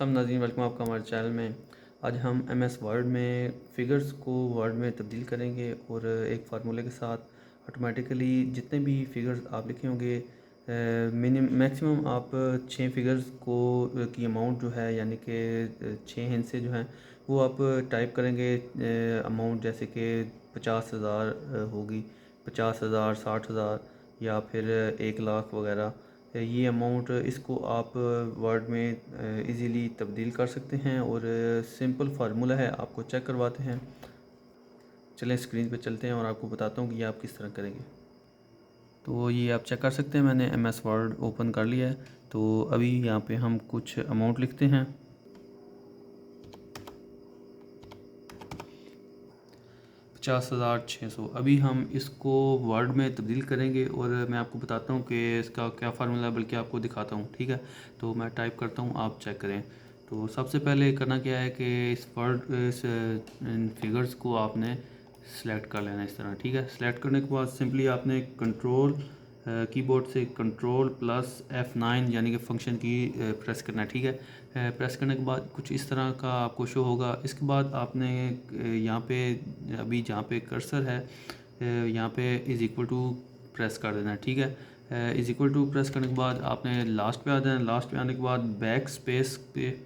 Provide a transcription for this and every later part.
सब नाज़रीन, वेलकम आपका हमारे चैनल में। आज हम एमएस वर्ड में फ़िगर्स को वर्ड में तब्दील करेंगे और एक फार्मूले के साथ ऑटोमेटिकली जितने भी फ़िगर्स आप लिखे होंगे मैक्सिमम आप 6 फ़िगर्स को की अमाउंट जो है यानी कि 6 हिस्से जो हैं वो आप टाइप करेंगे। अमाउंट जैसे कि 50,000 होगी, 50,000, 60,000 या फिर 1 लाख वगैरह। ये अमाउंट इसको आप वर्ड में इजीली तब्दील कर सकते हैं और सिंपल फार्मूला है, आपको चेक करवाते हैं। चलें स्क्रीन पे चलते हैं और आपको बताता हूँ कि ये आप किस तरह करेंगे। तो ये आप चेक कर सकते हैं, मैंने एमएस वर्ड ओपन कर लिया है। तो अभी यहाँ पे हम कुछ अमाउंट लिखते हैं। 50,600। अभी हम इसको वर्ड में तब्दील करेंगे और मैं आपको बताता हूँ कि इसका क्या फार्मूला है, बल्कि आपको दिखाता हूँ। ठीक है, तो मैं टाइप करता हूँ, आप चेक करें। तो सबसे पहले करना क्या है कि इस फिगर्स को आपने सेलेक्ट कर लेना इस तरह। ठीक है, सेलेक्ट करने के बाद सिंपली आपने कंट्रोल कीबोर्ड से कंट्रोल प्लस F9 यानी कि फंक्शन की प्रेस करना है। ठीक है, प्रेस करने के बाद कुछ इस तरह का आपको शो होगा। इसके बाद आपने यहाँ पे अभी जहाँ पे कर्सर है यहाँ पे इज़ इक्वल टू प्रेस कर देना है। ठीक है, इज़ इक्वल टू प्रेस करने के बाद आपने लास्ट पे आ जाना। लास्ट पे आने के बाद बैक स्पेस पे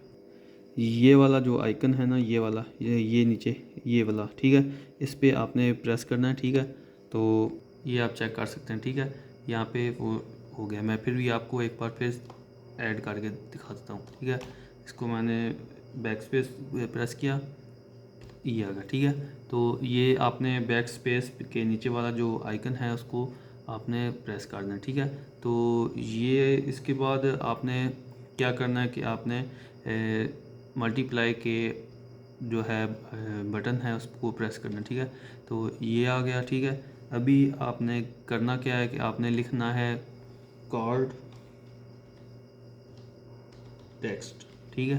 ये वाला जो आइकन है ना, ये वाला ये नीचे ये वाला, ठीक है, इस पर आपने प्रेस करना है। ठीक है, तो ये आप चेक कर सकते हैं। ठीक है, यहाँ पे वो हो गया। मैं फिर भी आपको एक बार फिर ऐड करके दिखा देता हूँ। ठीक है, इसको मैंने बैक स्पेस प्रेस किया, ये आ गया। ठीक है, तो ये आपने बैक स्पेस के नीचे वाला जो आइकन है उसको आपने प्रेस कर देना। ठीक है, तो ये इसके बाद आपने क्या करना है कि आपने मल्टीप्लाई के जो है बटन है उसको प्रेस करना। ठीक है, तो ये आ गया। ठीक है, अभी आपने करना क्या है कि आपने लिखना है कार्ड टेक्स्ट। ठीक है,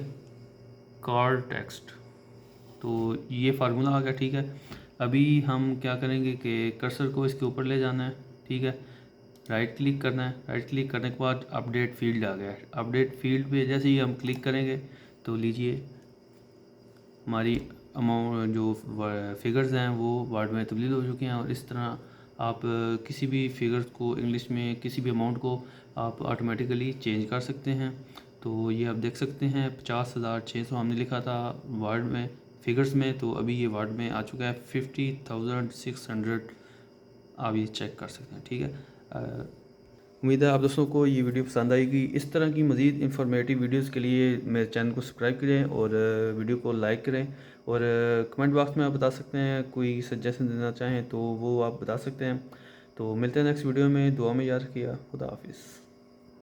कार्ड टेक्स्ट, तो ये फार्मूला आ गया। ठीक है, अभी हम क्या करेंगे कि कर्सर को इसके ऊपर ले जाना है। ठीक है, राइट क्लिक करना है। राइट क्लिक करने के बाद अपडेट फील्ड आ गया है। अपडेट फील्ड पे जैसे ही हम क्लिक करेंगे तो लीजिए हमारी अमाउंट जो फिगर्स हैं वो वर्ड में तब्दील हो चुके हैं। और इस तरह आप किसी भी फिगर्स को इंग्लिश में किसी भी अमाउंट को आप ऑटोमेटिकली चेंज कर सकते हैं। तो ये आप देख सकते हैं 50,600 हमने लिखा था वर्ड में फिगर्स में, तो अभी ये वर्ड में आ चुका है 50,600। आप ये चेक कर सकते हैं। ठीक है, उम्मीद है आप दोस्तों को ये वीडियो पसंद आएगी। इस तरह की मज़ीद इंफॉर्मेटिव वीडियोस के लिए मेरे चैनल को सब्सक्राइब करें और वीडियो को लाइक करें। और कमेंट बॉक्स में आप बता सकते हैं, कोई सजेशन देना चाहें तो वो आप बता सकते हैं। तो मिलते हैं नेक्स्ट वीडियो में। दुआ में याद रखिएगा। खुदा हाफिज़।